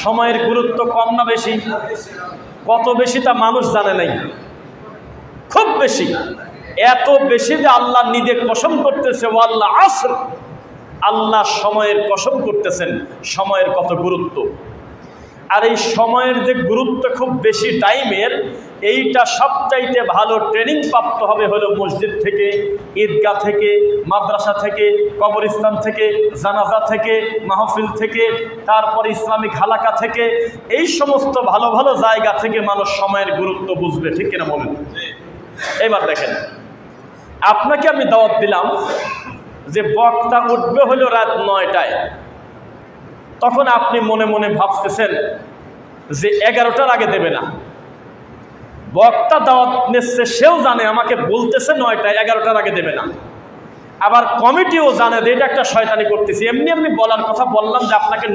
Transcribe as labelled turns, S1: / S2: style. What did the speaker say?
S1: সময়ের গুরুত্ব কম না বেশি? কত বেশি তা মানুষ জানে নাই, খুব বেশি, এত বেশি যে আল্লাহ নিজে কসম করতেছে, ওয়াল্লাহ আসর, আল্লাহ সময়ের কসম করতেছেন সময়ের কত গুরুত্ব। আর এই সময়ের যে গুরুত্ব খুব বেশি টাইমের, এইটা সবচাইতে ভালো ট্রেনিং প্রাপ্ত হবে হলো মসজিদ থেকে, ঈদগাহ থেকে, মাদ্রাসা থেকে, কবরস্থান থেকে, জানাজা থেকে, মাহফিল থেকে, তারপর ইসলামিক হালাকা থেকে, এই সমস্ত ভালো ভালো জায়গা থেকে মানুষ সময়ের গুরুত্ব বুঝবে, ঠিক কিনা বলেন? এবার দেখেন, আপনাকে আমি দাওয়াত দিলাম যে বক্তা উঠবে হলো রাত ৯টায়, তখন আপনি মনে মনে ভাবতেছেন যে 11টার আগে দেবে না। বক্তা দাওয়াত নিচ্ছে, সেও জানে আমাকে বলতেছে ৯টায়, 11টার আগে দেবে না। আবার কমিটিও জানে যে এটা একটা শয়তানি করতেছি, এমনি এমনি বলার কথা বললাম যে আপনাকে